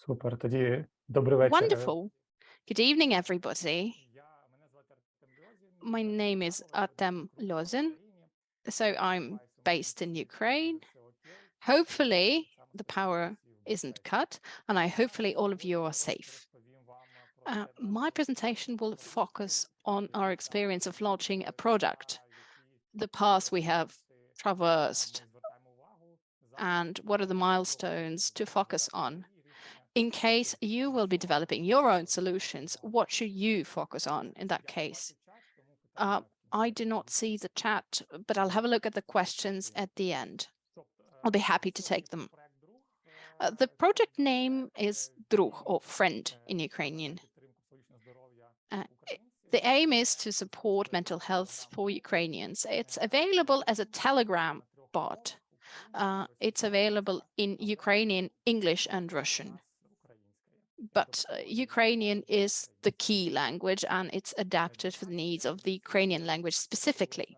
Супер. Тоді добрий вечір. Wonderful. Good evening, everybody. My name is Artem Lozin. So I'm based in Ukraine. Hopefully, the power isn't cut, and hopefully all of you are safe. My presentation will focus on our experience of launching a product, the path we have traversed, and what are the milestones to focus on. In case you will be developing your own solutions, what should you focus on in that case? I do not see the chat, but I'll have a look at the questions at the end. I'll be happy to take them. The project name is Druh, or friend in Ukrainian. The aim is to support mental health for Ukrainians. It's available as a Telegram bot. It's available in Ukrainian, English, and Russian. But Ukrainian is the key language, and it's adapted for the needs of the Ukrainian language specifically.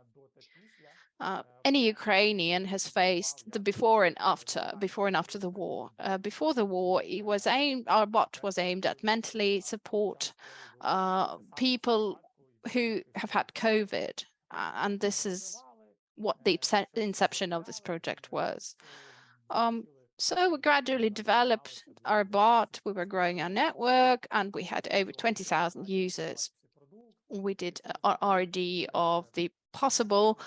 Any Ukrainian has faced the before and after the war. Before the war, our bot was aimed at mentally support people who have had COVID, and this is what the inception of this project was. So we gradually developed our bot, we were growing our network, and we had over 20,000 users. We did our R&D of the possible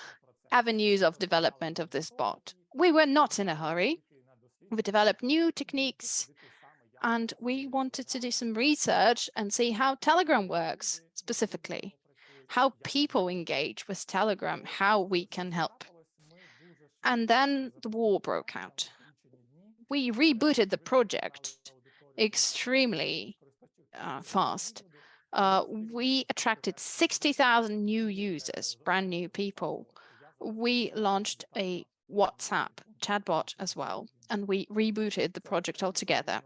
avenues of development of this bot. We were not in a hurry. We developed new techniques, and we wanted to do some research and see how Telegram works specifically, how people engage with Telegram, how we can help. And then the war broke out. We rebooted the project extremely fast. We attracted 60,000 new users, brand new people. We launched a WhatsApp chatbot as well, and we rebooted the project altogether.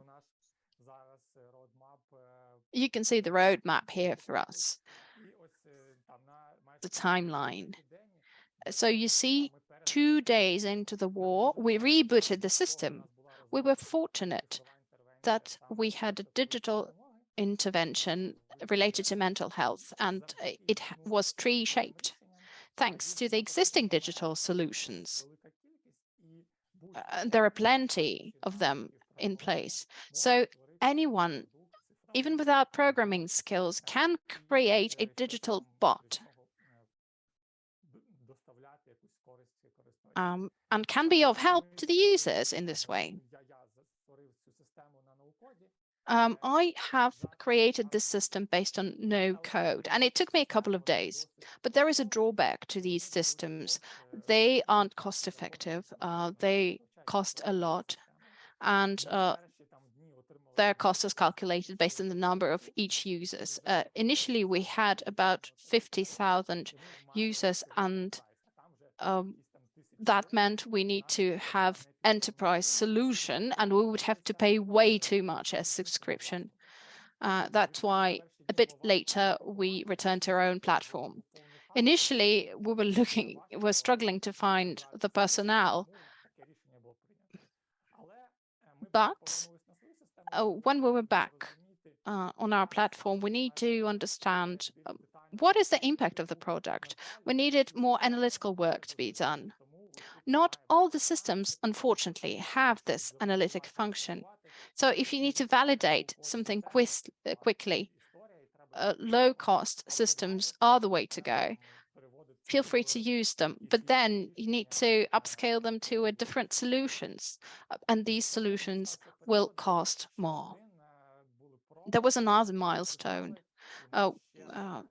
You can see the roadmap here for us, the timeline. So you see, 2 days into the war, we rebooted the system. We were fortunate that we had a digital intervention related to mental health, and it was tree-shaped. Thanks to the existing digital solutions, there are plenty of them in place. So anyone, even without programming skills, can create a digital bot and can be of help to the users in this way. I have created this system based on no code, and it took me a couple of days. But there is a drawback to these systems. They aren't cost effective. They cost a lot, and their cost is calculated based on the number of each users. Initially, we had about 50,000 users, and that meant we need to have enterprise solution, and we would have to pay way too much as subscription. That's why a bit later we returned to our own platform. Initially, we were struggling to find the personnel, but when we were back on our platform, we need to understand what is the impact of the product. We needed more analytical work to be done. Not all the systems, unfortunately, have this analytic function. So if you need to validate something quickly, low-cost systems are the way to go. Feel free to use them, but then you need to upscale them to different solutions, and these solutions will cost more. There was another milestone.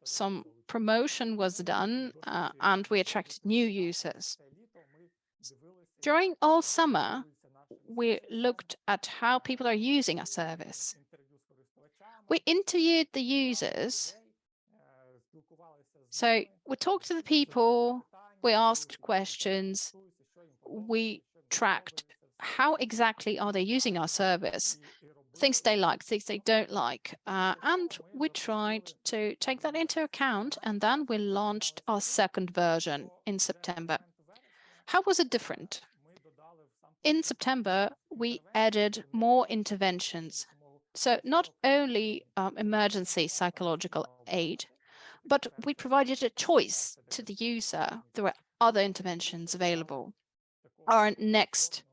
Some promotion was done, and we attracted new users. During all summer, we looked at how people are using our service. We interviewed the users. So we talked to the people, we asked questions, we tracked how exactly are they using our service, things they like, things they don't like, and we tried to take that into account, and then we launched our second version in September. How was it different? In September, we added more interventions. So not only emergency psychological aid, but we provided a choice to the user. There were other interventions available. Our next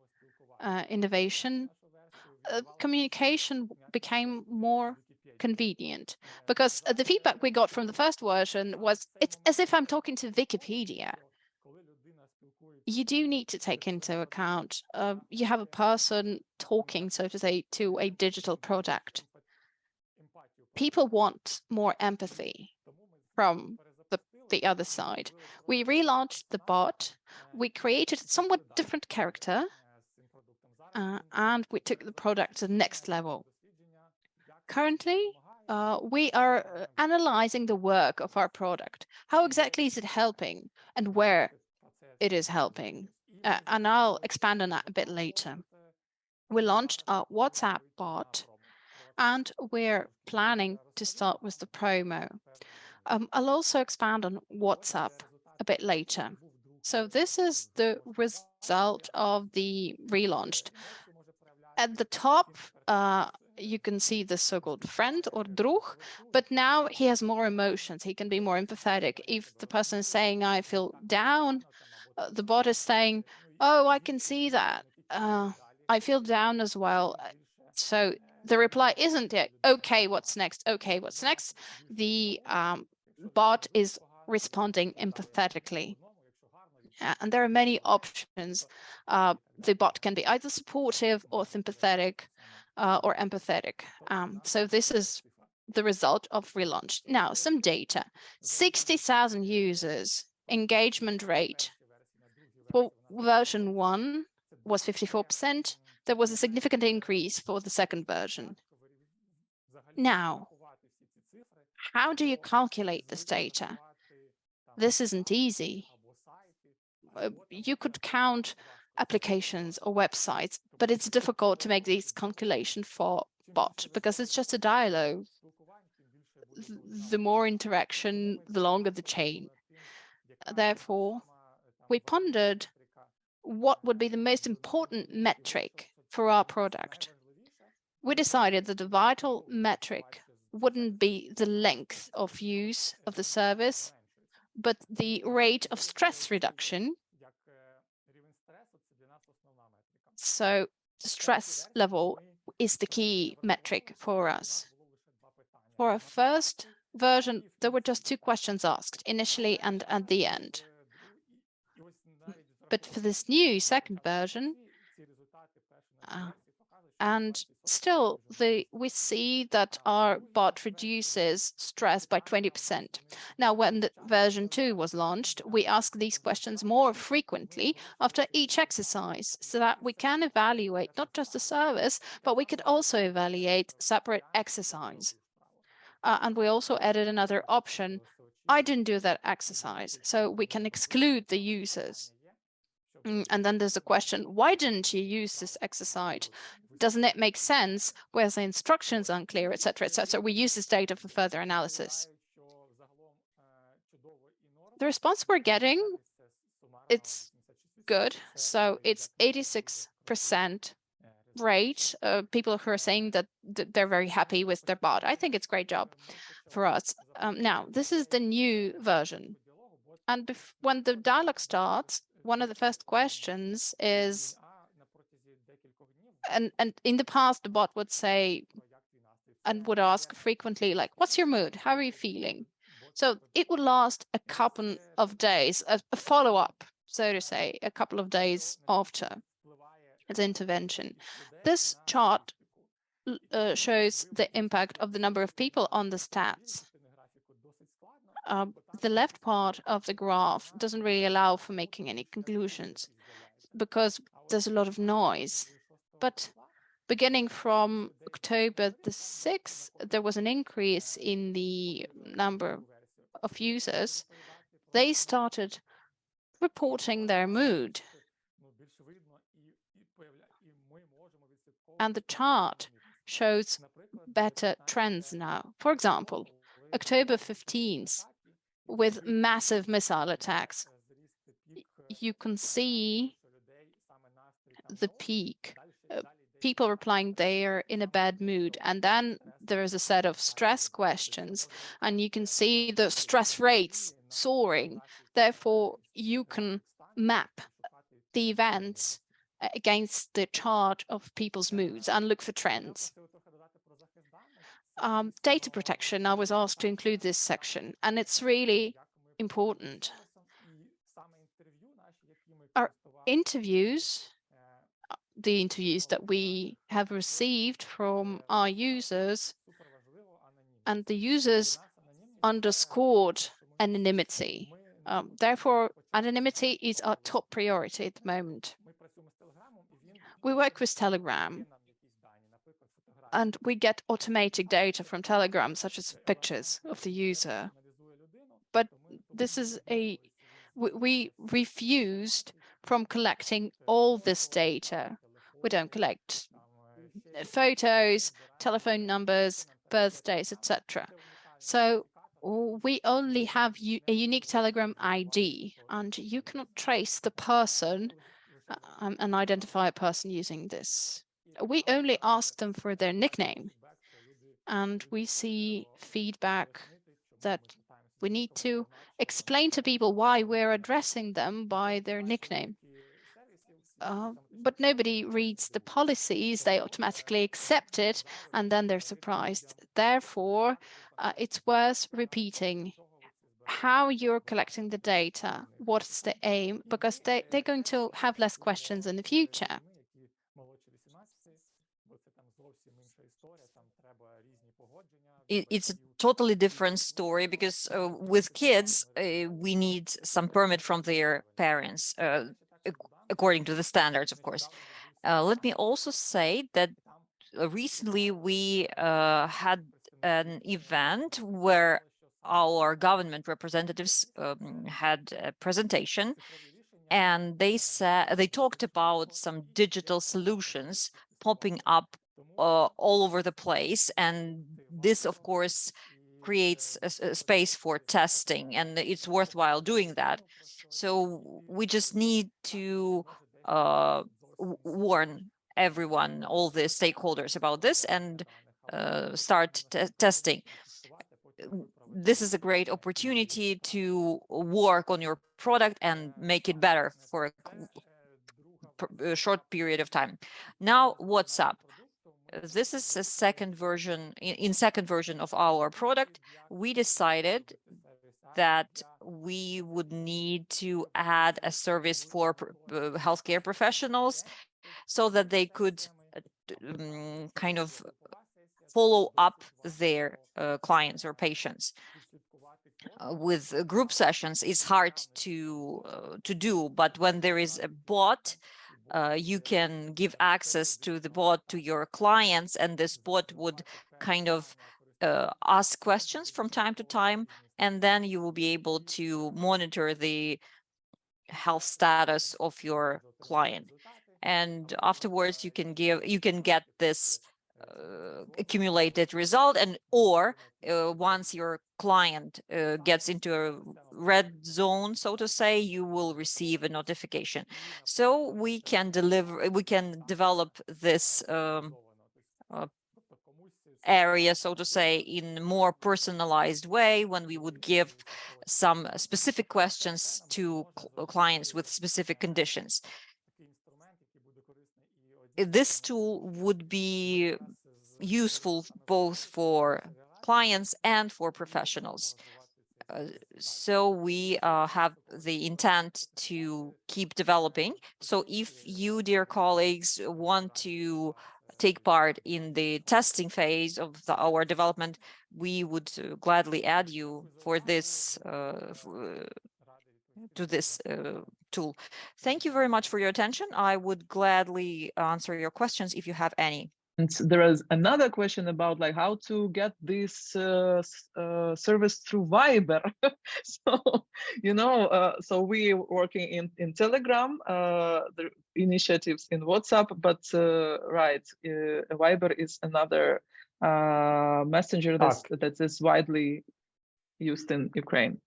innovation, communication became more convenient, because the feedback we got from the first version was, it's as if I'm talking to Wikipedia. You do need to take into account, you have a person talking, so to say, to a digital product. People want more empathy from the other side. We relaunched the bot. We created a somewhat different character, and we took the product to the next level. Currently, we are analyzing the work of our product. How exactly is it helping, and where it is helping? And I'll expand on that a bit later. We launched our WhatsApp bot, and we're planning to start with the promo. I'll also expand on WhatsApp a bit later. So this is the result of the relaunched. At the top, you can see the so-called friend or druh, but now he has more emotions. He can be more empathetic. If the person is saying, I feel down, the bot is saying, oh, I can see that. I feel down as well. So the reply isn't, okay, what's next? Okay, what's next? The bot is responding empathetically. And there are many options. The bot can be either supportive or sympathetic or empathetic. So this is the result of relaunch. Now, some data. 60,000 users, engagement rate. For version 1 was 54%. There was a significant increase for the second version. Now, how do you calculate this data? This isn't easy. You could count applications or websites, but it's difficult to make these calculations for bot because it's just a dialogue. The more interaction, the longer the chain. Therefore, we pondered what would be the most important metric for our product. We decided that the vital metric wouldn't be the length of use of the service, but the rate of stress reduction. So the stress level is the key metric for us. For our first version, there were just 2 questions asked, initially and at the end. But for this new second version, and still, we see that our bot reduces stress by 20%. Now, when the version 2 was launched, we asked these questions more frequently after each exercise so that we can evaluate not just the service, but we could also evaluate separate exercise. And we also added another option. I didn't do that exercise, so we can exclude the users. And then there's a question, why didn't you use this exercise? Doesn't it make sense? Where's the instructions unclear, etc., etc. We use this data for further analysis. The response we're getting, it's good. So it's 86% rate. People who are saying that they're very happy with their bot. I think it's a great job for us. Now, this is the new version. And when the dialogue starts, one of the first questions is, and in the past, the bot would say and would ask frequently, like, what's your mood? How are you feeling? So it would last a couple of days, a follow-up, so to say, a couple of days after its intervention. This chart shows the impact of the number of people on the stats. The left part of the graph doesn't really allow for making any conclusions because there's a lot of noise. But beginning from October the 6th, there was an increase in the number of users. They started reporting their mood. And the chart shows better trends now. For example, October 15th, with massive missile attacks, you can see the peak. people replying they're in a bad mood. And then there is a set of stress questions, and you can see the stress rates soaring. Therefore, you can map the events against the chart of people's moods and look for trends. Data protection, I was asked to include this section, and it's really important. Our interviews, the interviews that we have received from our users, and the users underscored anonymity. Therefore, anonymity is our top priority at the moment. We work with Telegram, and we get automatic data from Telegram, such as pictures of the user. But this is we refused from collecting all this data. We don't collect photos, telephone numbers, birthdays, etc. So we only have a unique Telegram ID, and you cannot trace the person and identify a person using this. We only ask them for their nickname, and we see feedback that we need to explain to people why we're addressing them by their nickname. But nobody reads the policies, they automatically accept it, and then they're surprised. Therefore, it's worth repeating how you're collecting the data, what's the aim, because they're going to have less questions in the future. It's a totally different story because with kids, we need some permit from their parents, according to the standards, of course. Let me also say that recently we had an event where our government representatives had a presentation, and they talked about some digital solutions popping up all over the place, and this, of course, creates a space for testing, and it's worthwhile doing that. So we just need to warn everyone, all the stakeholders about this, and start testing. This is a great opportunity to work on your product and make it better for a short period of time. Now, WhatsApp. This is a second version. In second version of our product, we decided that we would need to add a service for healthcare professionals so that they could kind of follow up their clients or patients. With group sessions, it's hard to do, but when there is a bot, you can give access to the bot to your clients, and this bot would kind of ask questions from time to time, and then you will be able to monitor the health status of your client. And afterwards, you can get this accumulated result, and or once your client gets into a red zone, so to say, you will receive a notification. So we can develop this area, so to say, in more personalized way, when we would give some specific questions to clients with specific conditions. This tool would be useful both for clients and for professionals. So we have the intent to keep developing. So if you, dear colleagues, want to take part in the testing phase of our development, we would gladly add you for this to this tool. Thank you very much for your attention. I would gladly answer your questions if you have any. And there is another question about like how to get this service through Viber. So, you know, so we working in Telegram, the initiatives in WhatsApp, but right, Viber is another messenger that is widely used in Ukraine.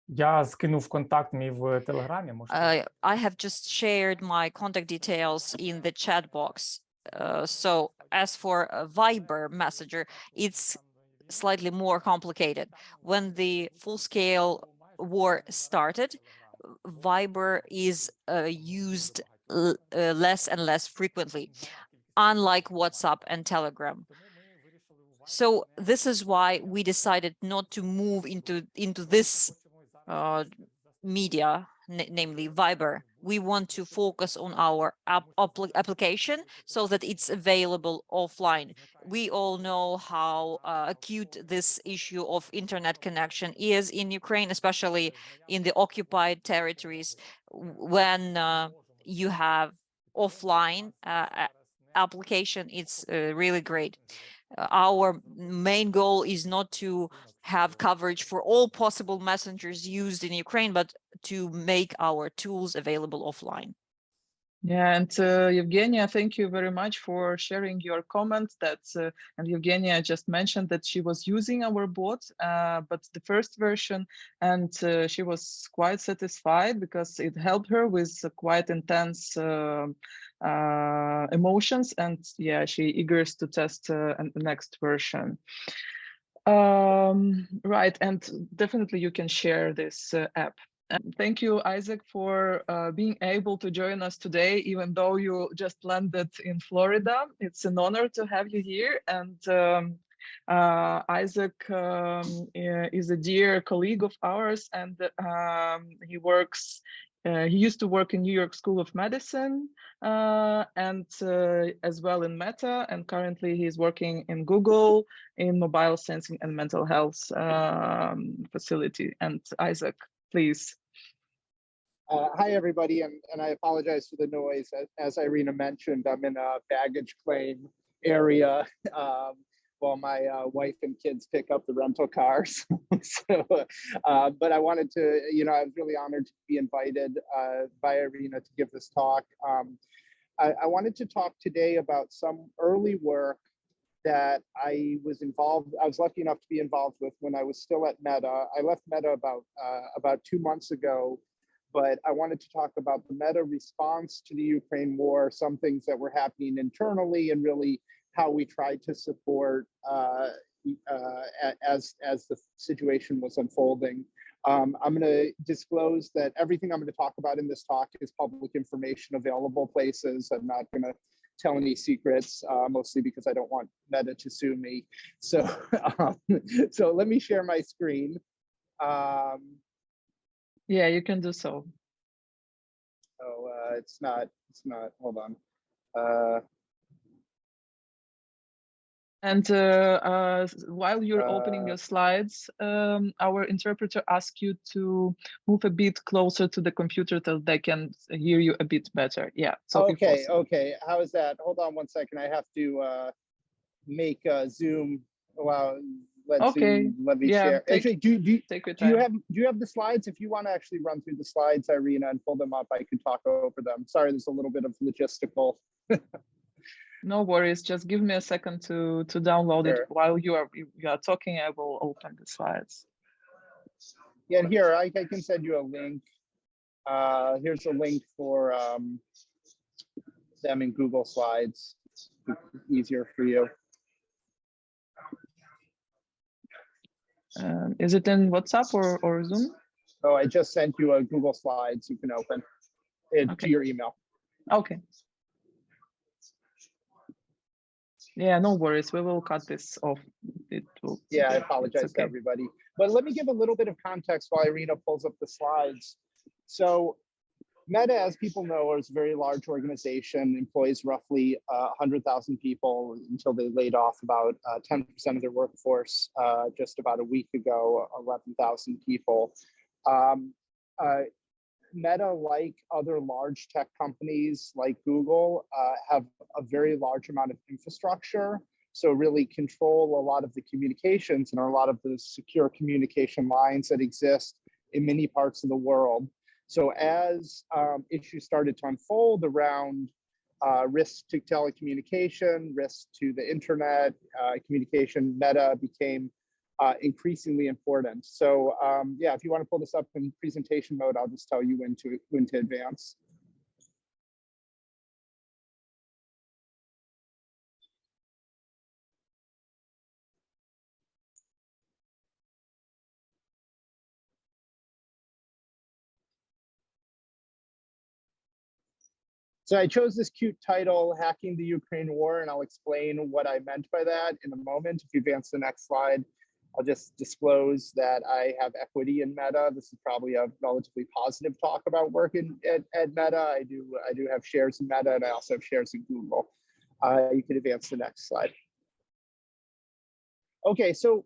Я скинув контакт мій в Телеграмі. I have just shared my contact details in the chat box. So as for Viber Messenger, it's slightly more complicated. When the full-scale war started, Viber is used less and less frequently, unlike WhatsApp and Telegram. So this is why we decided not to move into this media, namely Viber. We want to focus on our application so that it's available offline. We all know how acute this issue of internet connection is in Ukraine, especially in the occupied territories, when you have offline application. It's really great. Our main goal is not to have coverage for all possible messengers used in Ukraine, but to make our tools available offline. Yeah, and Evgenia, thank you very much for sharing your comment. And Evgenia just mentioned that she was using our bot, but the first version, and she was quite satisfied because it helped her with quite intense emotions, and yeah, she eagers to test the next version. Right, and definitely you can share this app. And thank you, Isaac, for being able to join us today, even though you just landed in Florida. It's an honor to have you here. And Isaac is a dear colleague of ours, and he used to work in New York School of Medicine and as well in Meta, and currently he's working in Google in mobile sensing and mental health facility. And Isaac, please. Hi, everybody, and I apologize for the noise. As Irina mentioned, I'm in a baggage claim area while my wife and kids pick up the rental cars. But I wanted to, I was really honored to be invited by Irina to give this talk. I wanted to talk today about some early work that I was lucky enough to be involved with when I was still at Meta. I left Meta about 2 months ago. But I wanted to talk about the Meta response to the Ukraine war, some things that were happening internally, and really how we tried to support as the situation was unfolding. I'm going to disclose that everything I'm going to talk about in this talk is public information, available places. I'm not going to tell any secrets, mostly because I don't want Meta to sue me. So let me share my screen. Yeah, you can do so. Oh, it's not, hold on. And while you're opening your slides, our interpreter asks you to move a bit closer to the computer so they can hear you a bit better. Yeah. So okay. How is that? Hold on 1 second. I have to make Zoom. Wow. Let me share. Actually, take your time. Do you have the slides? If you want to actually run through the slides, Irina, and pull them up, I can talk over them. Sorry, there's a little bit of logistical. No worries. Just give me a second to download it. While you are talking, I will open the slides. Yeah, and here I can send you a link. Here's a link for them in Google Slides. Easier for you. Is it in WhatsApp or Zoom? Oh, I just sent you a Google Slides you can open it to your email. Okay. Yeah, no worries. We will cut this off. Yeah, I apologize to everybody. But let me give a little bit of context while Irina pulls up the slides. So Meta, as people know, is a very large organization, employs roughly 100,000 people until they laid off about 10% of their workforce just about a week ago, 11,000 people. Meta, like other large tech companies like Google, have a very large amount of infrastructure. So really control a lot of the communications and a lot of the secure communication lines that exist in many parts of the world. So as issues started to unfold around risks to telecommunication, risks to the internet, communication, Meta became increasingly important. So yeah, if you want to pull this up in presentation mode, I'll just tell you when to advance. So I chose this cute title, Hacking the Ukraine War, and I'll explain what I meant by that in a moment. If you advance to the next slide, I'll just disclose that I have equity in Meta. This is probably a relatively positive talk about working at Meta. I do have shares in Meta, and I also have shares in Google. You can advance to the next slide. Okay, so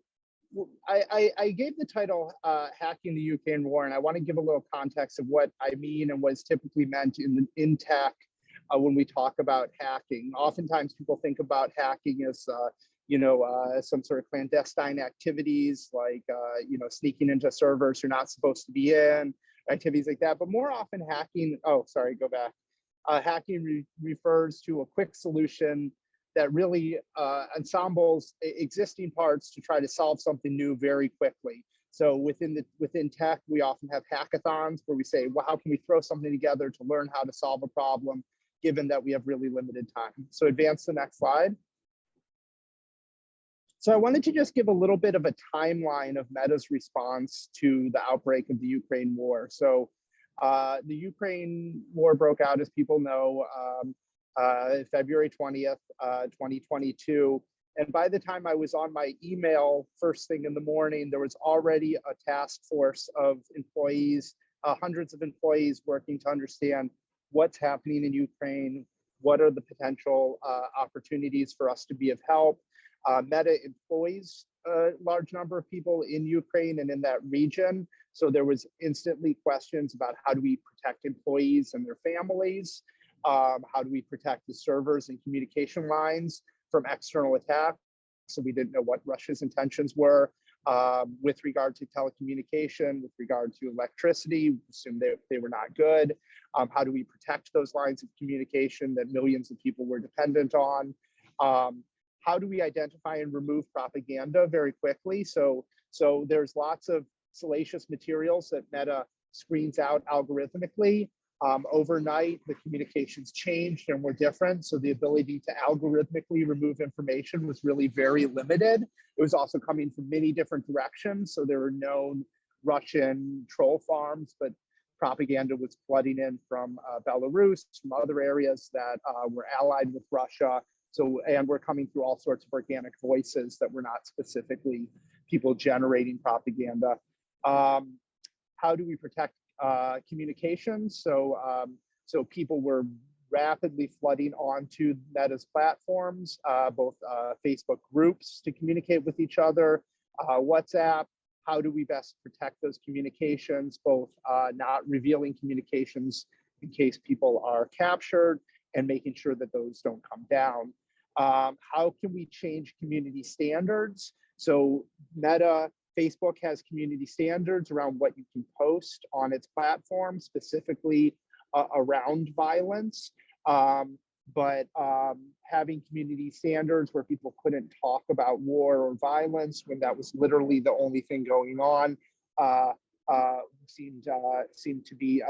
I gave the title Hacking the Ukraine War, and I want to give a little context of what I mean and what is typically meant in tech when we talk about hacking. Oftentimes people think about hacking as some sort of clandestine activities like sneaking into servers you're not supposed to be in, activities like that. But more often hacking, hacking refers to a quick solution that really ensembles existing parts to try to solve something new very quickly. So within tech, we often have hackathons where we say, well, how can we throw something together to learn how to solve a problem, given that we have really limited time? So advance to the next slide. So I wanted to just give a little bit of a timeline of Meta's response to the outbreak of the Ukraine war. So the Ukraine war broke out, as people know, February 20th, 2022. And by the time I was on my email first thing in the morning, there was already a task force of employees, hundreds of employees working to understand what's happening in Ukraine, what are the potential opportunities for us to be of help. Meta employs a large number of people in Ukraine and in that region. So there was instantly questions about how do we protect employees and their families? How do we protect the servers and communication lines from external attacks? So we didn't know what Russia's intentions were with regard to telecommunication, with regard to electricity. We assumed they were not good. How do we protect those lines of communication that millions of people were dependent on? How do we identify and remove propaganda very quickly? So there's lots of salacious materials that Meta screens out algorithmically. Overnight, the communications changed and were different. So the ability to algorithmically remove information was really very limited. It was also coming from many different directions. So there were known Russian troll farms, but propaganda was flooding in from Belarus, from other areas that were allied with Russia. And we're coming through all sorts of organic voices that were not specifically people generating propaganda. How do we protect communications? So people were rapidly flooding onto Meta's platforms, both Facebook groups to communicate with each other, WhatsApp. How do we best protect those communications, both not revealing communications in case people are captured and making sure that those don't come down? How can we change community standards? So Meta, Facebook has community standards around what you can post on its platform, specifically around violence. But having community standards where people couldn't talk about war or violence when that was literally the only thing going on seemed to be,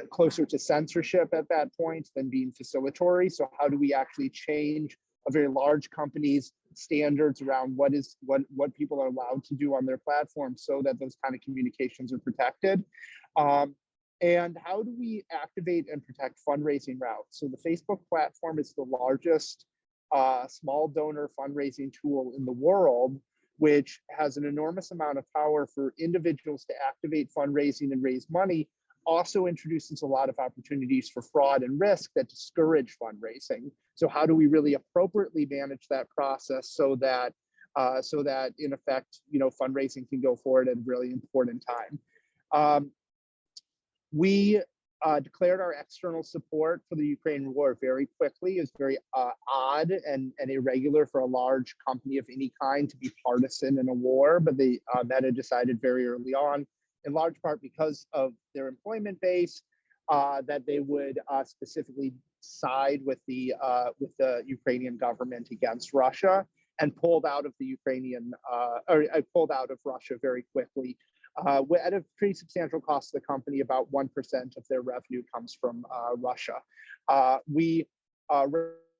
closer to censorship at that point than being facilitatory. So how do we actually change a very large company's standards around what people are allowed to do on their platform so that those kind of communications are protected? And how do we activate and protect fundraising routes? So the Facebook platform is the largest small donor fundraising tool in the world, which has an enormous amount of power for individuals to activate fundraising and raise money. Also introduces a lot of opportunities for fraud and risk that discourage fundraising. So how do we really appropriately manage that process so that in effect, fundraising can go forward at a really important time? We declared our external support for the Ukraine war very quickly. It's very odd and irregular for a large company of any kind to be partisan in a war, but the Meta decided very early on, in large part because of their employment base, that they would specifically side with the Ukrainian government against Russia. and pulled out of the Ukrainian, pulled out of Russia very quickly. At a pretty substantial cost to the company, about 1% of their revenue comes from Russia. We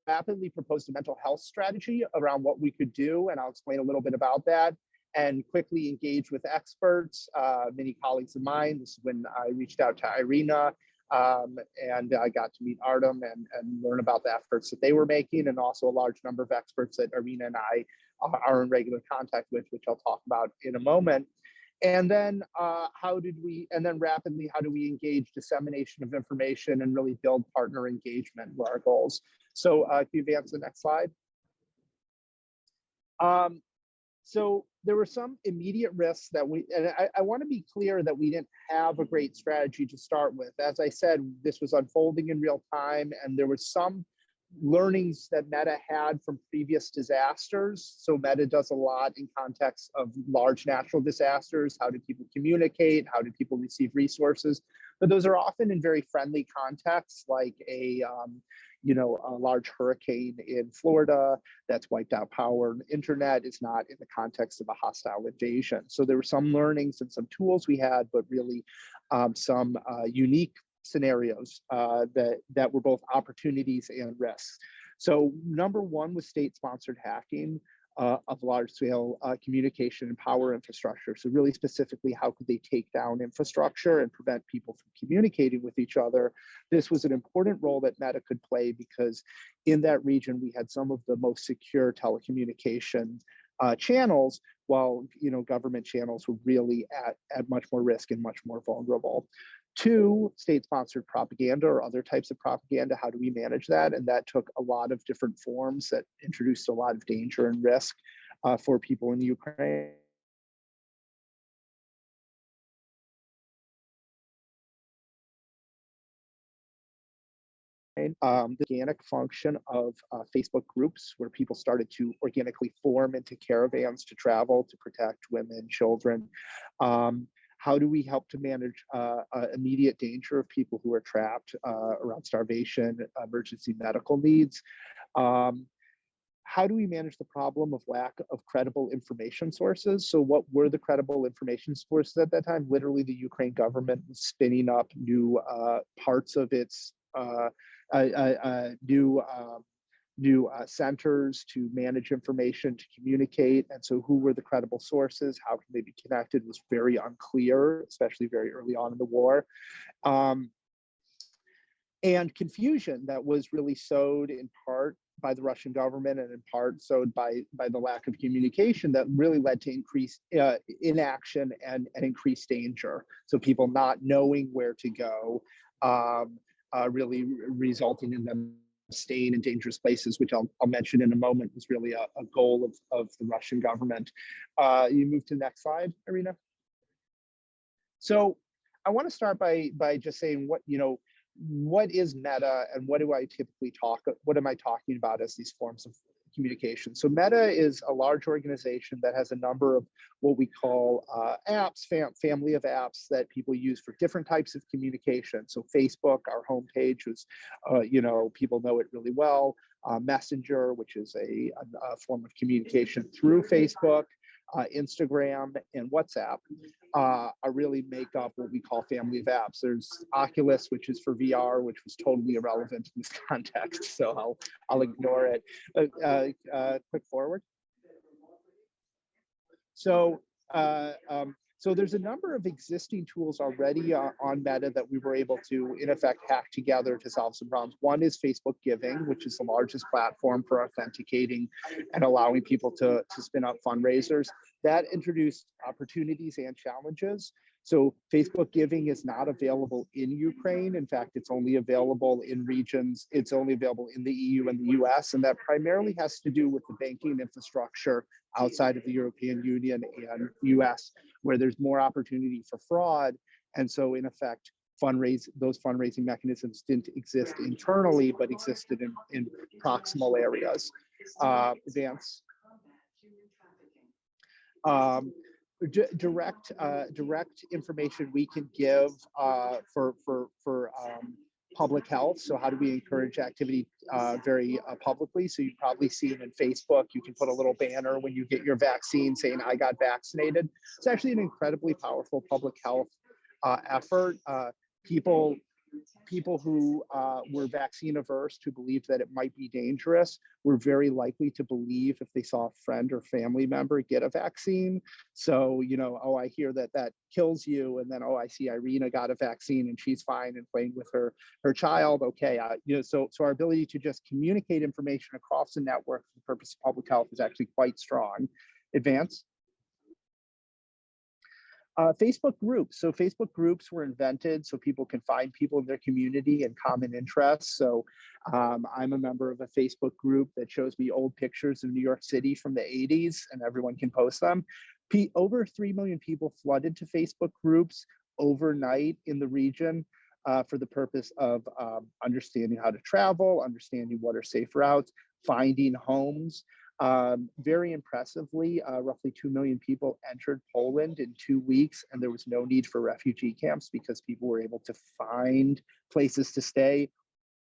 rapidly proposed a mental health strategy around what we could do, and I'll explain a little bit about that, and quickly engaged with experts, many colleagues of mine. This is when I reached out to Irina, and I got to meet Artem and learn about the efforts that they were making, and also a large number of experts that Irina and I are in regular contact with, which I'll talk about in a moment. And then rapidly, how do we engage dissemination of information and really build partner engagement were our goals. So can you advance to the next slide? So there were some immediate risks that I want to be clear that we didn't have a great strategy to start with. As I said, this was unfolding in real time, and there were some learnings that Meta had from previous disasters. So Meta does a lot in context of large natural disasters. How do people communicate? How do people receive resources? But those are often in very friendly contexts, like a large hurricane in Florida that's wiped out power and internet. Is not in the context of a hostile invasion. So there were some learnings and some tools we had, but really some unique scenarios that were both opportunities and risks. So number one was state-sponsored hacking of large-scale communication and power infrastructure. So really specifically, how could they take down infrastructure and prevent people from communicating with each other? This was an important role that Meta could play because in that region, we had some of the most secure telecommunication channels, while government channels were really at much more risk and much more vulnerable. Two, state-sponsored propaganda or other types of propaganda. How do we manage that? And that took a lot of different forms that introduced a lot of danger and risk for people in Ukraine. The organic function of Facebook groups, where people started to organically form into caravans to travel to protect women, children. How do we help to manage immediate danger of people who are trapped around starvation, emergency medical needs? How do we manage the problem of lack of credible information sources? So what were the credible information sources at that time? Literally, the Ukraine government was spinning up new parts of its new centers to manage information, to communicate. And so who were the credible sources? How can they be connected was very unclear, especially very early on in the war. And confusion that was really sowed in part by the Russian government and in part sowed by the lack of communication that really led to increased inaction and increased danger. So people not knowing where to go, really resulting in them staying in dangerous places, which I'll mention in a moment, was really a goal of the Russian government. You move to the next slide, Irina. So I want to start by just saying what is Meta and what am I talking about as these forms of communication? So Meta is a large organization that has a number of what we call apps, family of apps that people use for different types of communication. So Facebook, our homepage, was, people know it really well. Messenger, which is a form of communication through Facebook. Instagram and WhatsApp really make up what we call family of apps. There's Oculus, which is for VR, which was totally irrelevant in this context, so I'll ignore it. Click forward. So there's a number of existing tools already on Meta that we were able to, in effect, hack together to solve some problems. One is Facebook Giving, which is the largest platform for authenticating and allowing people to spin up fundraisers. That introduced opportunities and challenges. So Facebook Giving is not available in Ukraine. In fact, it's only available in regions, it's only available in the EU and the US, and that primarily has to do with the banking infrastructure outside of the European Union and US, where there's more opportunity for fraud. And so in effect, those fundraising mechanisms didn't exist internally, but existed in proximal areas. Advance. Direct information we can give for public health. So how do we encourage activity very publicly? So you probably see it in Facebook. You can put a little banner when you get your vaccine saying, I got vaccinated. It's actually an incredibly powerful public health effort. People who were vaccine averse, who believed that it might be dangerous, were very likely to believe if they saw a friend or family member get a vaccine. So, you know, oh, I hear that that kills you. And then, oh, I see Irina got a vaccine and she's fine and playing with her child. Okay, you know, so our ability to just communicate information across the network for the purpose of public health is actually quite strong. Advance. Facebook groups. So Facebook groups were invented so people can find people in their community and common interests. So I'm a member of a Facebook group that shows me old pictures of New York City from the 80s, and everyone can post them. Over 3 million people flooded to Facebook groups overnight in the region for the purpose of understanding how to travel, understanding what are safe routes, finding homes. Very impressively, roughly 2 million people entered Poland in 2 weeks, and there was no need for refugee camps because people were able to find places to stay,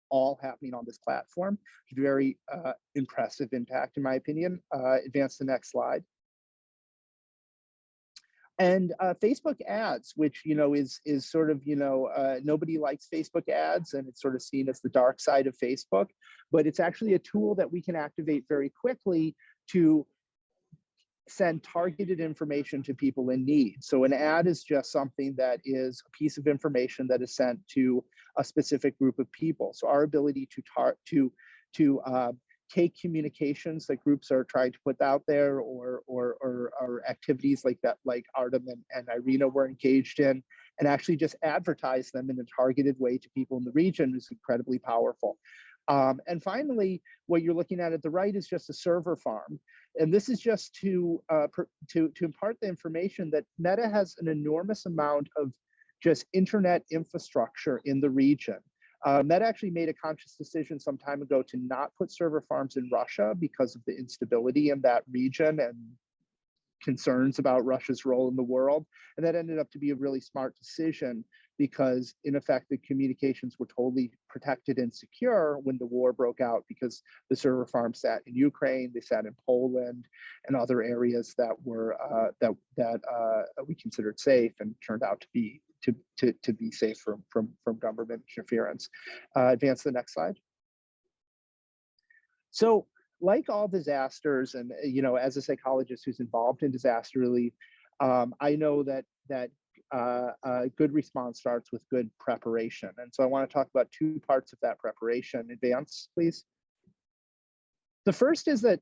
all happening on this platform. Very impressive impact, in my opinion. Advance the next slide. And Facebook ads, which, you know, is sort of, you know, nobody likes Facebook ads, and it's sort of seen as the dark side of Facebook, but it's actually a tool that we can activate very quickly to send targeted information to people in need. So an ad is just something that is a piece of information that is sent to a specific group of people. So our ability to take communications that groups are trying to put out there, or activities like that, like Artem and Irina were engaged in, and actually just advertise them in a targeted way to people in the region is incredibly powerful. And finally, what you're looking at the right is just a server farm. And this is just to impart the information that Meta has an enormous amount of just internet infrastructure in the region. Meta actually made a conscious decision some time ago to not put server farms in Russia because of the instability in that region and concerns about Russia's role in the world. And that ended up to be a really smart decision because, in effect, the communications were totally protected and secure when the war broke out, because the server farms sat in Ukraine, they sat in Poland and other areas that were we considered safe and turned out to be safe from government interference. Advance the next slide. So, like all disasters, and you know, as a psychologist who's involved in disaster relief, I know that a good response starts with good preparation. And so I want to talk about two parts of that preparation. Advance, please. The first is that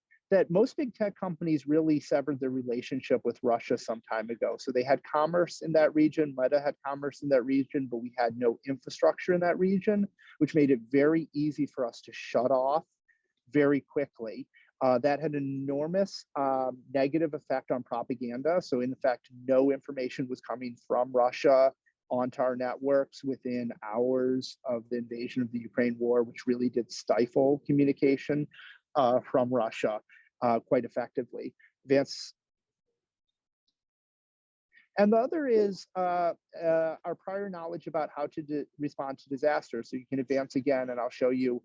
most big tech companies really severed their relationship with Russia some time ago. So they had commerce in that region, Meta had commerce in that region, but we had no infrastructure in that region, which made it very easy for us to shut off very quickly. That had an enormous negative effect on propaganda. So in fact, no information was coming from Russia onto our networks within hours of the invasion of the Ukraine war, which really did stifle communication from Russia quite effectively. Advance. And the other is our prior knowledge about how to respond to disasters. So you can advance again, and I'll show you.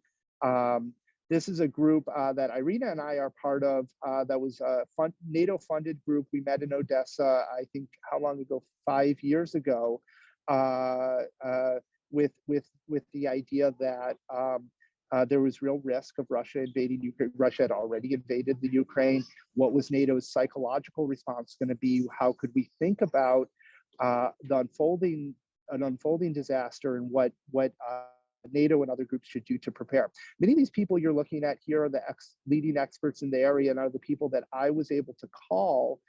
This is a group that Irina and I are part of that was a NATO-funded group. We met in Odessa, I think, how long ago? 5 years ago, with the idea that there was real risk of Russia invading Ukraine. Russia had already invaded the Ukraine. What was NATO's psychological response going to be? How could we think about an unfolding disaster, and what NATO and other groups should do to prepare? Many of these people you're looking at here are the leading experts in the area, and are the people that I was able to call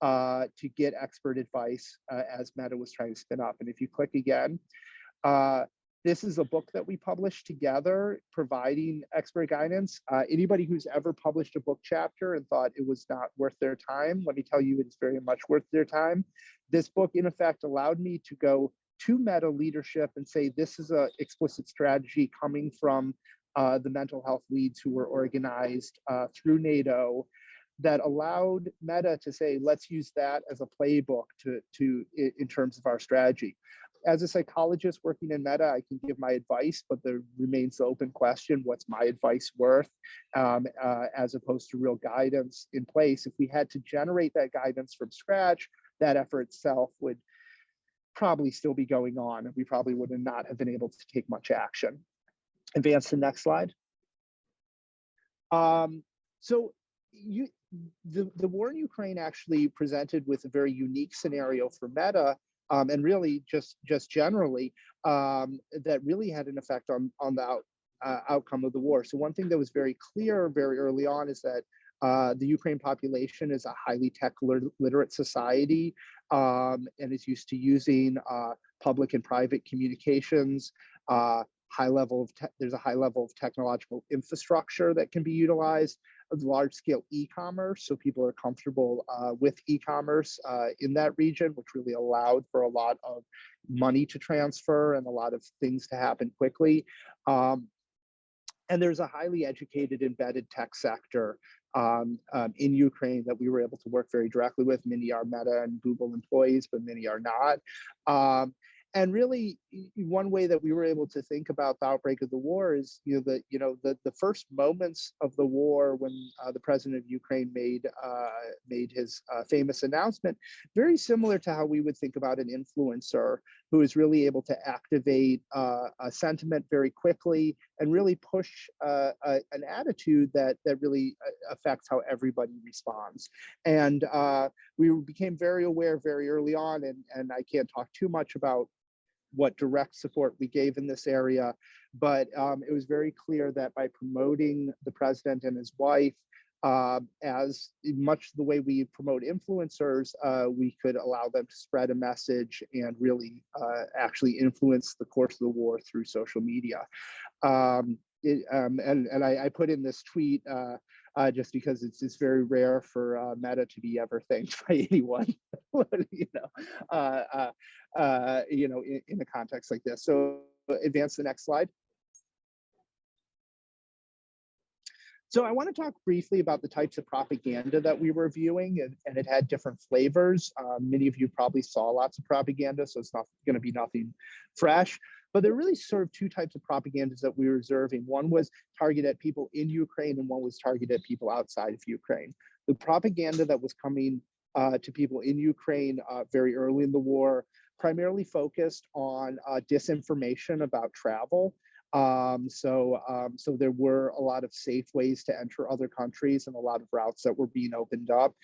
to get expert advice as Meta was trying to spin up. And if you click again, this is a book that we published together, providing expert guidance. Anybody who's ever published a book chapter and thought it was not worth their time, let me tell you, it's very much worth their time. This book, in effect, allowed me to go to Meta leadership and say, this is an explicit strategy coming from the mental health leads who were organized through NATO, that allowed Meta to say, let's use that as a playbook in terms of our strategy. as a psychologist working in Meta, I can give my advice, but there remains the open question, what's my advice worth, as opposed to real guidance in place. If we had to generate that guidance from scratch, that effort itself would probably still be going on, and we probably would not have been able to take much action. Advance to the next slide. So the war in Ukraine actually presented with a very unique scenario for Meta, and really just generally, that really had an effect on the outcome of the war. So one thing that was very clear very early on is that the Ukraine population is a highly tech literate society, and is used to using public and private communications. There's a high level of technological infrastructure that can be utilized, of large scale e-commerce. So people are comfortable with e-commerce in that region, which really allowed for a lot of money to transfer and a lot of things to happen quickly. And there's a highly educated embedded tech sector in Ukraine that we were able to work very directly with. Many are Meta and Google employees, but many are not. And really, one way that we were able to think about the outbreak of the war is, the first moments of the war when the president of Ukraine made his famous announcement, very similar to how we would think about an influencer who is really able to activate a sentiment very quickly and really push an attitude that really affects how everybody responds. And we became very aware very early on, and I can't talk too much about what direct support we gave in this area, but it was very clear that by promoting the president and his wife, as much the way we promote influencers, we could allow them to spread a message and really actually influence the course of the war through social media. And I put in this tweet just because it's very rare for Meta to be ever thanked by anyone, in a context like this. So advance to the next slide. So I want to talk briefly about the types of propaganda that we were viewing, and it had different flavors. Many of you probably saw lots of propaganda, so it's not going to be nothing fresh. But there really sort of two types of propagandas that we were observing. One was targeted at people in Ukraine, and one was targeted at people outside of Ukraine. The propaganda that was coming to people in Ukraine very early in the war primarily focused on disinformation about travel. So there were a lot of safe ways to enter other countries and a lot of routes that were being opened up.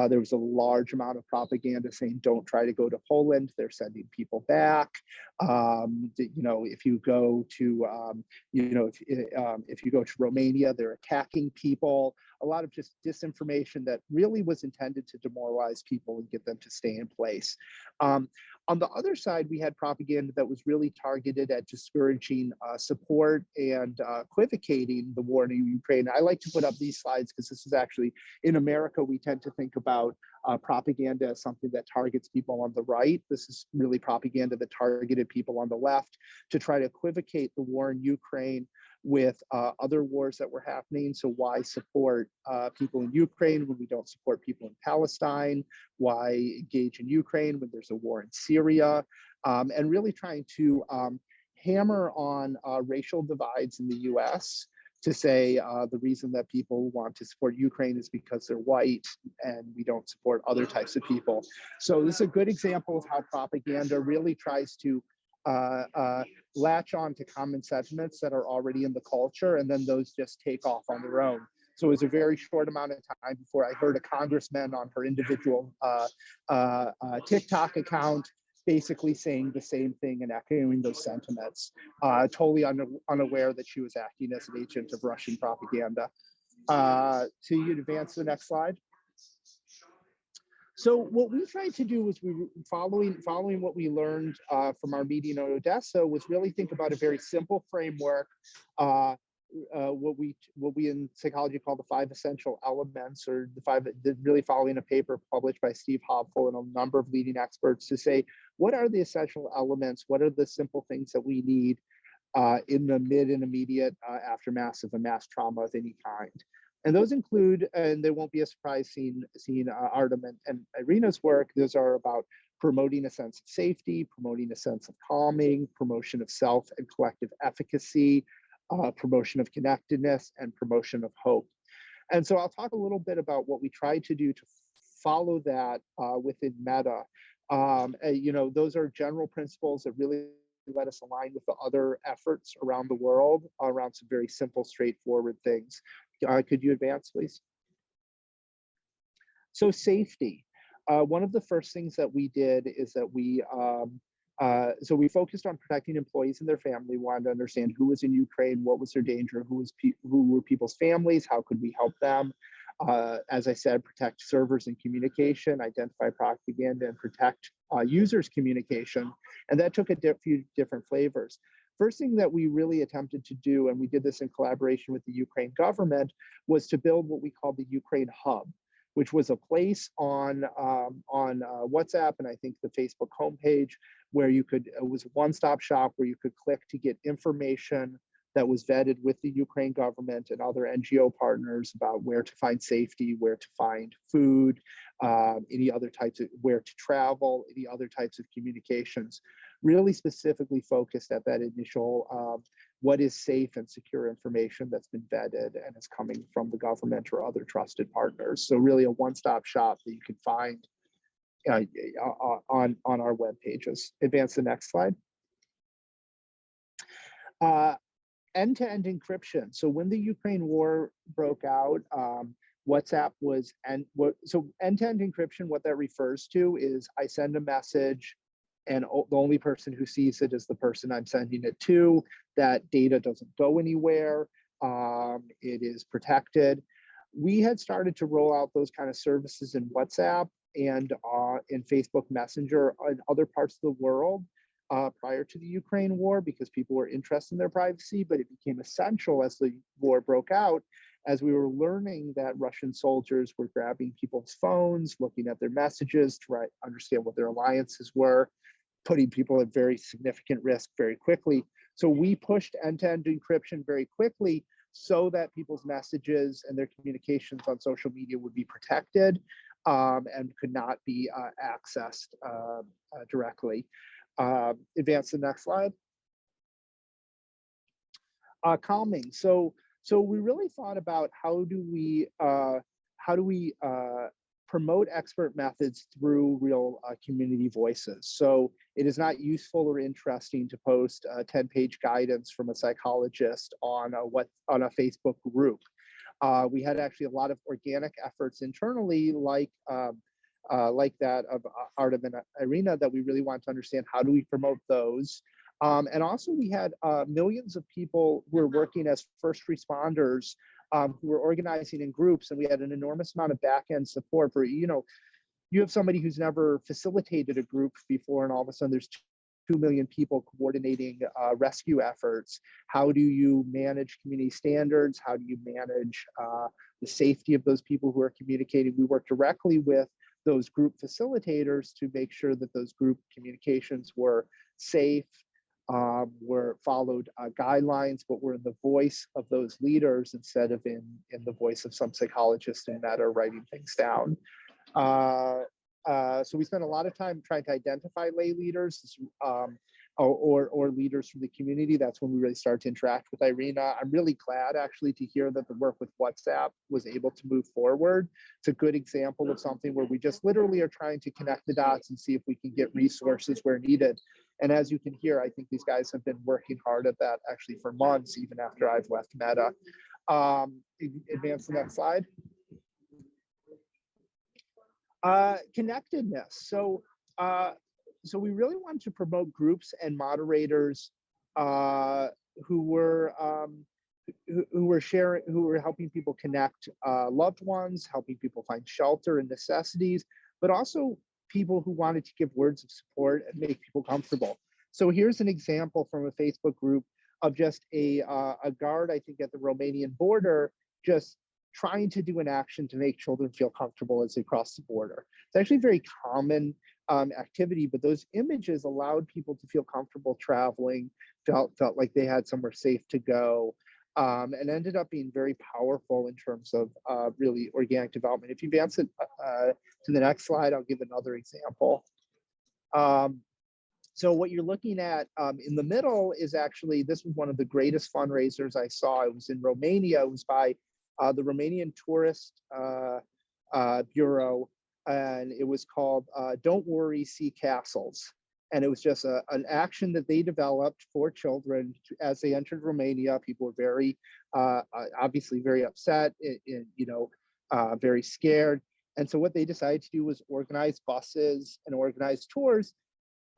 There was a large amount of propaganda saying, don't try to go to Poland, they're sending people back. If you go to, if you go to Romania, they're attacking people. A lot of just disinformation that really was intended to demoralize people and get them to stay in place. On the other side, we had propaganda that was really targeted at discouraging support and equivocating the war in Ukraine. I like to put up these slides because this is actually, in America, we tend to think about propaganda as something that targets people on the right. This is really propaganda that targeted people on the left to try to equivocate the war in Ukraine with other wars that were happening. So why support people in Ukraine when we don't support people in Palestine? Why engage in Ukraine when there's a war in Syria? And really trying to hammer on racial divides in the US to say the reason that people want to support Ukraine is because they're white and we don't support other types of people. So this is a good example of how propaganda really tries to latch on to common sentiments that are already in the culture, and then those just take off on their own. So it was a very short amount of time before I heard a congressman on her individual TikTok account basically saying the same thing and echoing those sentiments, totally unaware that she was acting as an agent of Russian propaganda. So you advance to the next slide. So what we tried to do was, we were following what we learned from our meeting in Odessa, was really think about a very simple framework, what we in psychology call the 5 essential elements, or really following a paper published by Steve Hopful and a number of leading experts to say, what are the essential elements? What are the simple things that we need in the mid and immediate aftermath of a mass trauma of any kind? And those include, and they won't be a surprise seeing Artem and Irina's work, those are about promoting a sense of safety, promoting a sense of calming, promotion of self and collective efficacy, promotion of connectedness, and promotion of hope. And so I'll talk a little bit about what we tried to do to follow that within Meta. Those are general principles that really let us align with the other efforts around the world around some very simple, straightforward things. Could you advance, please? So safety. One of the first things that we did is that we focused on protecting employees and their family. We wanted to understand who was in Ukraine, what was their danger, who were people's families, how could we help them? As I said, protect servers and communication, identify propaganda, and protect users' communication. And that took a few different flavors. First thing that we really attempted to do, and we did this in collaboration with the Ukraine government, was to build what we call the Ukraine Hub, which was a place on WhatsApp and I think the Facebook homepage where you could, it was a one-stop shop where you could click to get information that was vetted with the Ukraine government and other NGO partners about where to find safety, where to find food, any other types of, where to travel, any other types of communications, really specifically focused at that initial, what is safe and secure information that's been vetted and is coming from the government or other trusted partners. So really a one-stop shop that you can find on our web pages. Advance the next slide. End-to-end encryption. So when the Ukraine war broke out, WhatsApp was, so end-to-end encryption, what that refers to is I send a message and the only person who sees it is the person I'm sending it to. That data doesn't go anywhere. It is protected. We had started to roll out those kind of services in WhatsApp and in Facebook Messenger in other parts of the world prior to the Ukraine war because people were interested in their privacy, but it became essential as the war broke out, as we were learning that Russian soldiers were grabbing people's phones, looking at their messages to understand what their alliances were, putting people at very significant risk very quickly. So we pushed end-to-end encryption very quickly so that people's messages and their communications on social media would be protected and could not be accessed directly. Advance the next slide. Calming. So we really thought about how do we promote expert methods through real community voices. So it is not useful or interesting to post a 10-page guidance from a psychologist on a Facebook group. We had actually a lot of organic efforts internally, like that of Artem and Irina, that we really want to understand how do we promote those. And also we had millions of people who were working as first responders who were organizing in groups, and we had an enormous amount of back-end support for, you have somebody who's never facilitated a group before, and all of a sudden there's 2 million people coordinating rescue efforts. How do you manage community standards? How do you manage the safety of those people who are communicating? We work directly with those group facilitators to make sure that those group communications were safe, were followed guidelines, but were in the voice of those leaders instead of in the voice of some psychologist in that are writing things down. So we spent a lot of time trying to identify lay leaders or leaders from the community. That's when we really started to interact with Irina. I'm really glad actually to hear that the work with WhatsApp was able to move forward. It's a good example of something where we just literally are trying to connect the dots and see if we can get resources where needed. And as you can hear, I think these guys have been working hard at that actually for months, even after I've left Meta. Advance the next slide. Connectedness. So we really wanted to promote groups and moderators who were helping people connect loved ones, helping people find shelter and necessities, but also people who wanted to give words of support and make people comfortable. So here's an example from a Facebook group of just a guard, I think, at the Romanian border, just trying to do an action to make children feel comfortable as they cross the border. It's actually a very common activity, but those images allowed people to feel comfortable traveling, felt like they had somewhere safe to go. and ended up being very powerful in terms of really organic development. If you advance it to the next slide, I'll give another example. So what you're looking at in the middle is actually, this was one of the greatest fundraisers I saw. It was in Romania. It was by the Romanian Tourist Bureau, and it was called Don't Worry, See Castles. And it was just an action that they developed for children as they entered Romania. People were very, obviously very upset, very scared. And so what they decided to do was organize buses and organize tours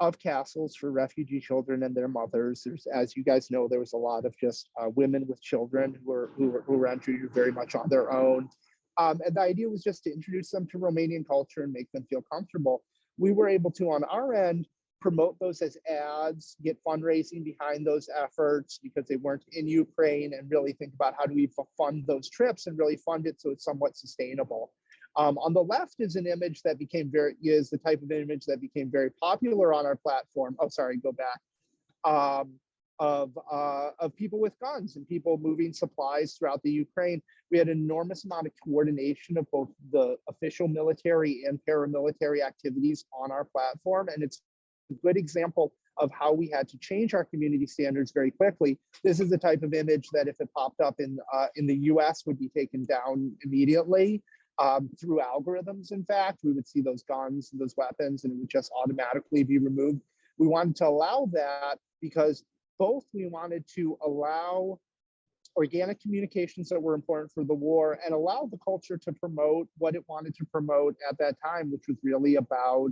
of castles for refugee children and their mothers. There's, as you guys know, there was a lot of just women with children who were entering very much on their own. And the idea was just to introduce them to Romanian culture and make them feel comfortable. We were able to, on our end, promote those as ads, get fundraising behind those efforts because they weren't in Ukraine, and really think about how do we fund those trips and really fund it so it's somewhat sustainable. On the left is an image that became the type of image that became very popular on our platform. Oh, sorry, go back. Of people with guns and people moving supplies throughout the Ukraine. We had an enormous amount of coordination of both the official military and paramilitary activities on our platform, and it's a good example of how we had to change our community standards very quickly. This is the type of image that if it popped up in the US would be taken down immediately through algorithms. In fact, we would see those guns, those weapons, and it would just automatically be removed. We wanted to allow that because both we wanted to allow organic communications that were important for the war and allow the culture to promote what it wanted to promote at that time, which was really about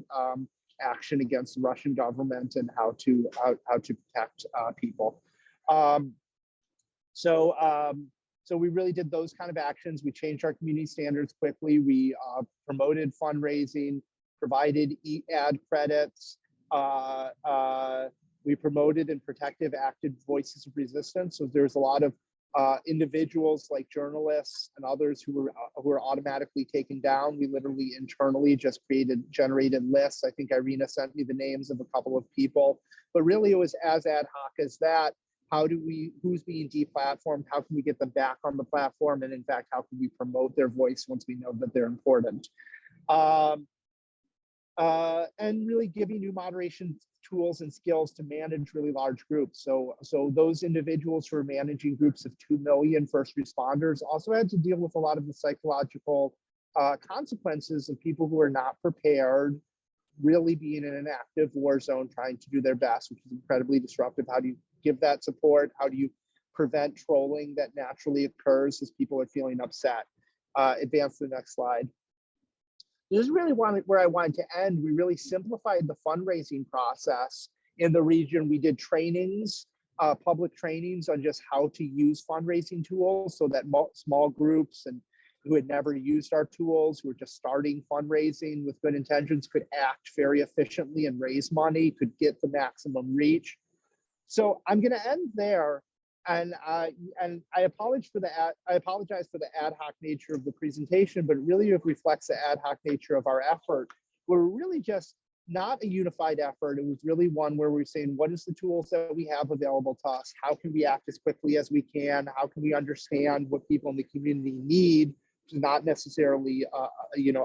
action against the Russian government and how to protect people. So we really did those kind of actions. We changed our community standards quickly. We promoted fundraising, provided ad credits. We promoted and protective active voices of resistance. So there's a lot of individuals like journalists and others who were automatically taken down. We literally internally just generated lists. I think Irina sent me the names of a couple of people, but really it was as ad hoc as that. Who's being deplatformed? How can we get them back on the platform? And in fact, how can we promote their voice once we know that they're important? And really giving new moderation tools and skills to manage really large groups. So those individuals who are managing groups of 2 million first responders also had to deal with a lot of the psychological consequences of people who are not prepared, really being in an active war zone, trying to do their best, which is incredibly disruptive. How do you give that support? How do you prevent trolling that naturally occurs as people are feeling upset? Advance to the next slide. This is really where I wanted to end. We really simplified the fundraising process in the region. We did trainings, public trainings on just how to use fundraising tools so that small groups and who had never used our tools, who were just starting fundraising with good intentions, could act very efficiently and raise money, could get the maximum reach. So I'm going to end there. And I apologize for the ad hoc nature of the presentation, but really it reflects the ad hoc nature of our effort. We're really just not a unified effort. It was really one where we're saying, what is the tools that we have available to us? How can we act as quickly as we can? How can we understand what people in the community need, which is not necessarily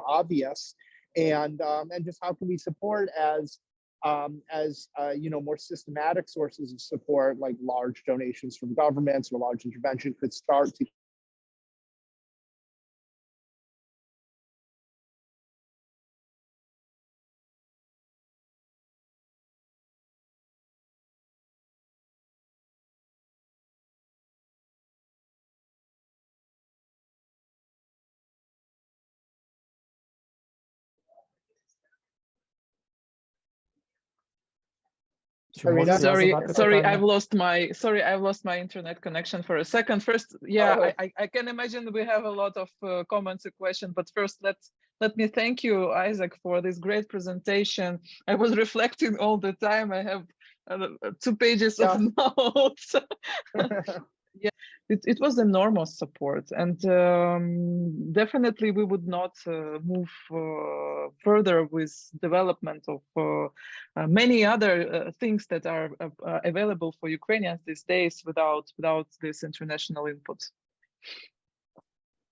obvious, and just how can we support as more systematic sources of support, like large donations from governments or large intervention, could start to Sorry, I've lost my internet connection for a second. First, yeah, I can imagine we have a lot of comments and questions, but first let me thank you, Isaac, for this great presentation. I was reflecting all the time. I have 2 pages of notes. Yeah, it was enormous support, and definitely we would not move further with development of many other things that are available for Ukrainians these days without this international input.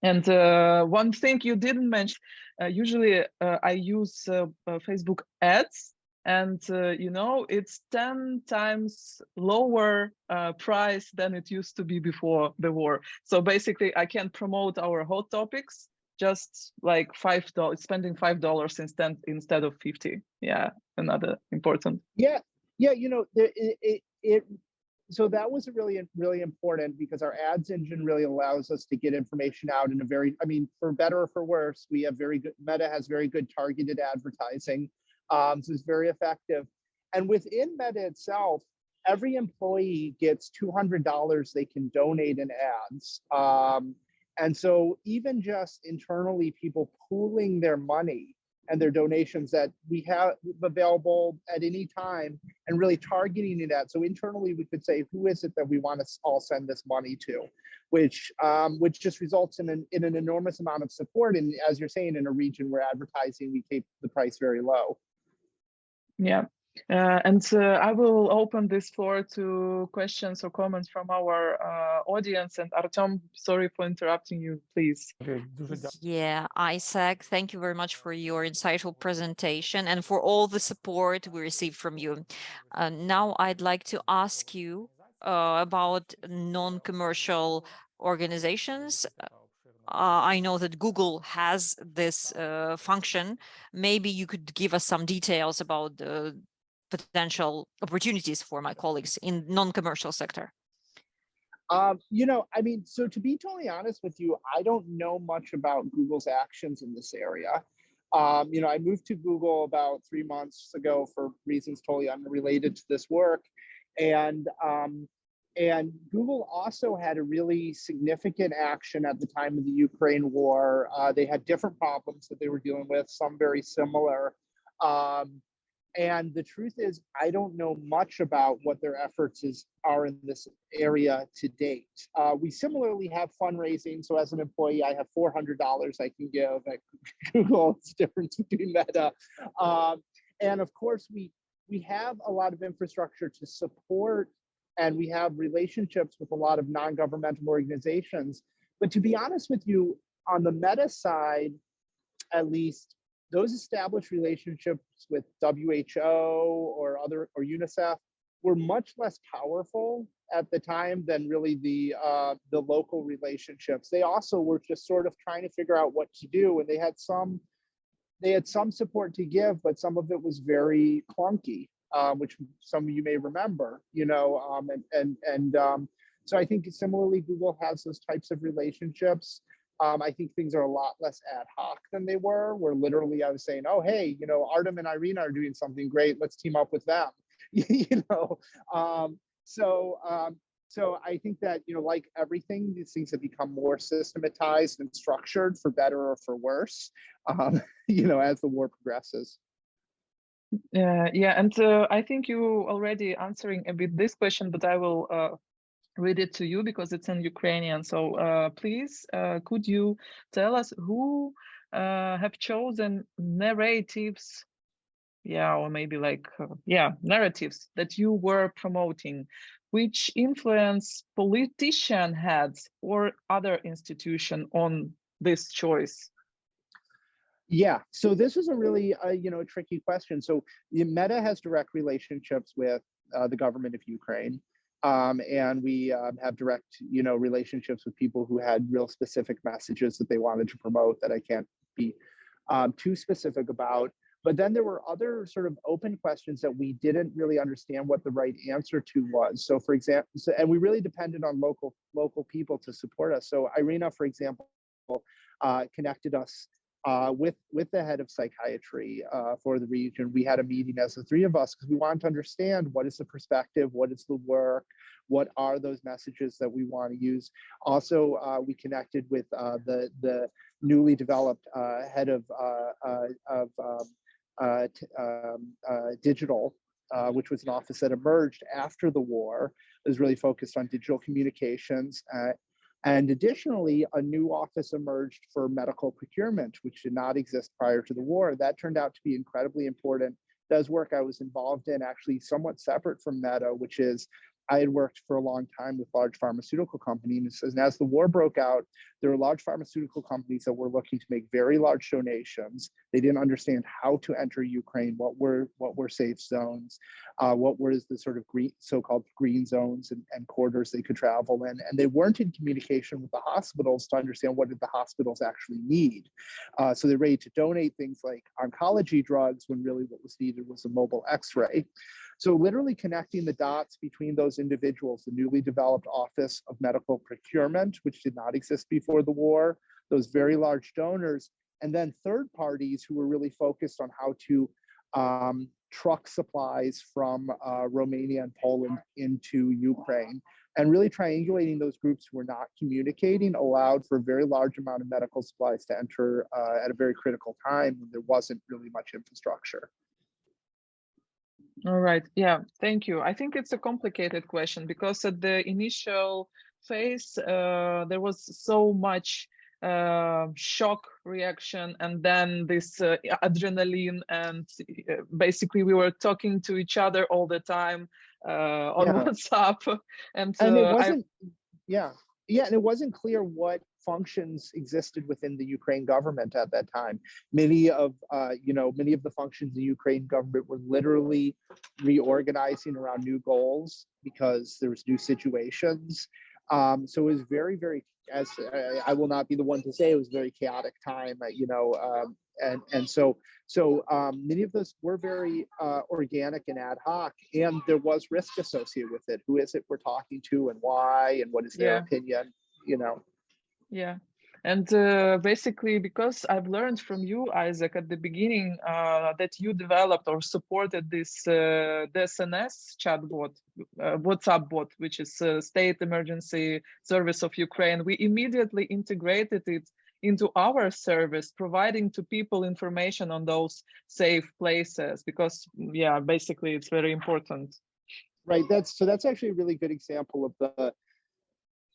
And one thing you didn't mention, usually I use Facebook ads, and you know, it's 10 times lower price than it used to be before the war. So basically I can promote our hot topics just like $5, spending $5 instead of 50. Yeah, another important. Yeah, you know, so that was really important, because our ads engine really allows us to get information out in a very, I mean, for better or for worse, we have very good, Meta has very good targeted advertising. So it's very effective. And within Meta itself, every employee gets $200 they can donate in ads. And so even just internally, people pooling their money and their donations that we have available at any time and really targeting it at. So internally, we could say, who is it that we want to all send this money to, which just results in an enormous amount of support. And as you're saying, in a region where advertising, we keep the price very low. Yeah. And I will open this floor to questions or comments from our audience. And Artem, sorry for interrupting you, please. Yeah, Isaac, thank you very much for your insightful presentation and for all the support we received from you. Now I'd like to ask you about non-commercial organizations. I know that Google has this function. Maybe you could give us some details about the potential opportunities for my colleagues in non-commercial sector. You know, I mean, so to be totally honest with you, I don't know much about Google's actions in this area. You know, I moved to Google about 3 months ago for reasons totally unrelated to this work. And Google also had a really significant action at the time of the Ukraine war. They had different problems that they were dealing with, some very similar. And the truth is, I don't know much about what their efforts are in this area to date. We similarly have fundraising. So as an employee, I have $400 I can give at Google. It's the difference between Meta. And of course, we have a lot of infrastructure to support, and we have relationships with a lot of non-governmental organizations. But to be honest with you, on the Meta side, at least, those established relationships with WHO or UNICEF were much less powerful at the time than really the local relationships. They also were just sort of trying to figure out what to do, and they had some support to give, but some of it was very clunky, which some of you may remember. You know, so I think similarly, Google has those types of relationships. I think things are a lot less ad hoc than they were, where literally I was saying, oh, hey, you know, Artem and Irina are doing something great. Let's team up with them, you know. So I think that, you know, like everything, these things have become more systematized and structured, for better or for worse, you know, as the war progresses. Yeah, and I think you already answering a bit this question, but I will read it to you because it's in Ukrainian. So please, could you tell us who have chosen narratives, or maybe like, narratives that you were promoting, which influence politician heads or other institution on this choice? Yeah, so this is a really, you know, tricky question. So Meta has direct relationships with the government of Ukraine. And we have direct, you know, relationships with people who had real specific messages that they wanted to promote that I can't be too specific about. But then there were other sort of open questions that we didn't really understand what the right answer to was. So for example, and we really depended on local people to support us. So Irina, for example, connected us with the head of psychiatry for the region. We had a meeting as the three of us because we wanted to understand what is the perspective, what is the work, what are those messages that we want to use. Also, we connected with the newly developed head of digital, which was an office that emerged after the war. It was really focused on digital communications. And additionally, a new office emerged for medical procurement, which did not exist prior to the war. That turned out to be incredibly important. Does work I was involved in, actually somewhat separate from Meta, which is I had worked for a long time with large pharmaceutical companies. And as the war broke out, there were large pharmaceutical companies that were looking to make very large donations. They didn't understand how to enter Ukraine, what were safe zones, what was the sort of so-called green zones and corridors they could travel in. And they weren't in communication with the hospitals to understand what did the hospitals actually need. So they're ready to donate things like oncology drugs when really what was needed was a mobile X-ray. So literally connecting the dots between those individuals, the newly developed Office of Medical Procurement, which did not exist before the war, those very large donors, and then third parties who were really focused on how to truck supplies from Romania and Poland into Ukraine. And really triangulating those groups who were not communicating allowed for a very large amount of medical supplies to enter at a very critical time when there wasn't really much infrastructure. All right. Yeah, thank you. I think it's a complicated question because at the initial phase, there was so much shock reaction and then this adrenaline, and basically we were talking to each other all the time on WhatsApp. And it wasn't, and it wasn't clear what functions existed within the Ukraine government at that time. Many of the functions in the Ukraine government were literally reorganizing around new goals because there was new situations. So it was very, very, as I will not be the one to say, it was a very chaotic time, so many of those were very organic and ad hoc, and there was risk associated with it. Who is it we're talking to, and why, and what is their opinion? Yeah, and basically, because I've learned from you, Isaac, at the beginning that you developed or supported this DSNS chatbot, WhatsApp bot, which is State Emergency Service of Ukraine. We immediately integrated it into our service, providing to people information on those safe places, because basically it's very important. Right. That's actually a really good example of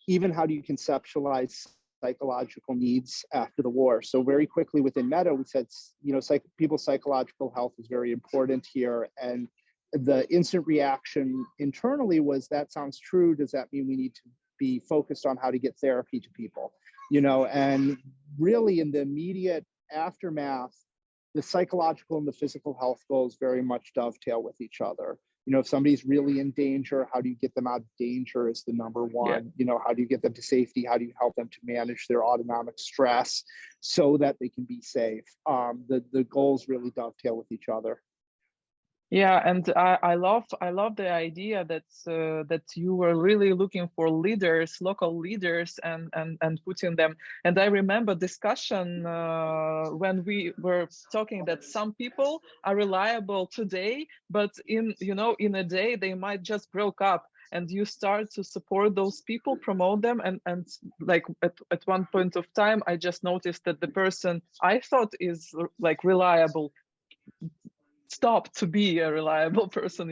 even how do you conceptualize psychological needs after the war. So very quickly within Meta, we said, people's psychological health is very important here. And the instant reaction internally was, that sounds true. Does that mean we need to be focused on how to get therapy to people? And really in the immediate aftermath, the psychological and the physical health goals very much dovetail with each other. If somebody's really in danger, how do you get them out of danger is the number one. How do you get them to safety? How do you help them to manage their autonomic stress so that they can be safe? The goals really dovetail with each other. Yeah, and I love the idea that you were really looking for leaders, local leaders, and putting them. And I remember discussion when we were talking that some people are reliable today, but in a day they might just broke up. And you start to support those people, promote them, and like at one point of time, I just noticed that the person I thought is like reliable stop to be a reliable person,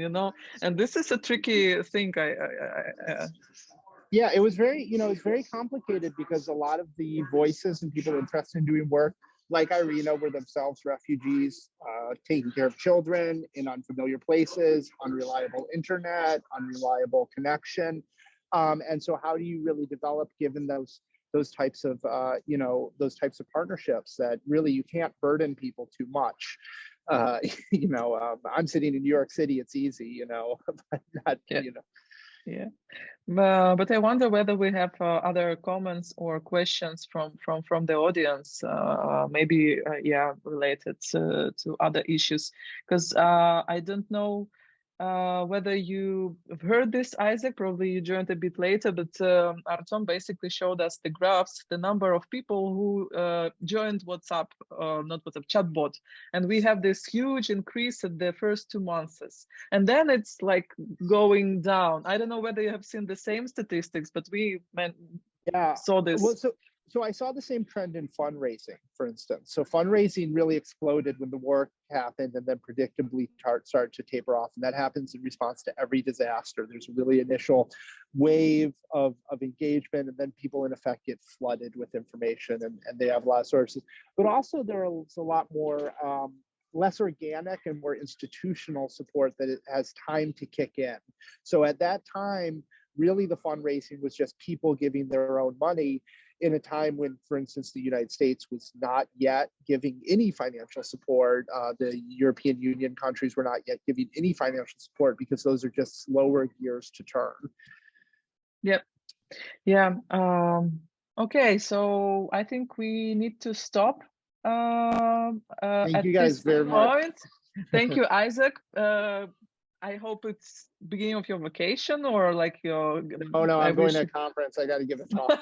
and this is a tricky thing. Yeah, it was very, it's very complicated because a lot of the voices and people interested in doing work like Irina were themselves refugees, taking care of children in unfamiliar places, unreliable internet, unreliable connection. And so how do you really develop, given those types of partnerships, that really you can't burden people too much? I'm sitting in New York City, it's easy, but not, Yeah, but I wonder whether we have other comments or questions from the audience, maybe related to other issues, because I don't know whether you have heard this, Isaac. Probably you joined a bit later, but Artem basically showed us the graphs, the number of people who joined WhatsApp, not WhatsApp, chatbot, and we have this huge increase at the first 2 months, and then it's like going down. I don't know whether you have seen the same statistics, but we saw this. Well, So I saw the same trend in fundraising, for instance. So fundraising really exploded when the war happened and then predictably started to taper off. And that happens in response to every disaster. There's a really initial wave of engagement, and then people in effect get flooded with information and they have a lot of sources. But also there's a lot more less organic and more institutional support that it has time to kick in. So at that time, really the fundraising was just people giving their own money in a time when, for instance, the United States was not yet giving any financial support. The European Union countries were not yet giving any financial support because those are just slower gears to turn. Yep. Yeah. Okay, so I think we need to stop. Thank you guys very much. Thank you, Isaac. I hope it's beginning of your vacation or like your. Oh no, I'm going to a conference. I got to give a talk.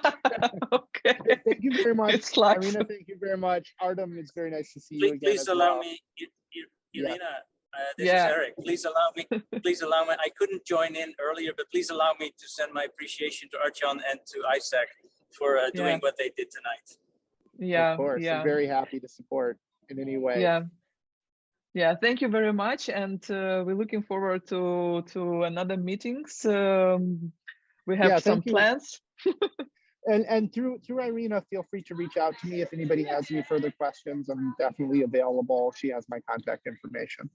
Okay. Thank you very much, It's like... Irina. Thank you very much, Artem. It's very nice to see you again. Please allow me, Irina. This is Eric. Please allow me. Please allow me. I couldn't join in earlier, but please allow me to send my appreciation to Artyom and to Isaac for doing what they did tonight. Yeah, of course. I'm very happy to support in any way. Yeah, thank you very much, and we're looking forward to another meetings. We have some plans. and through Irina, feel free to reach out to me if anybody has any further questions. I'm definitely available. She has my contact information.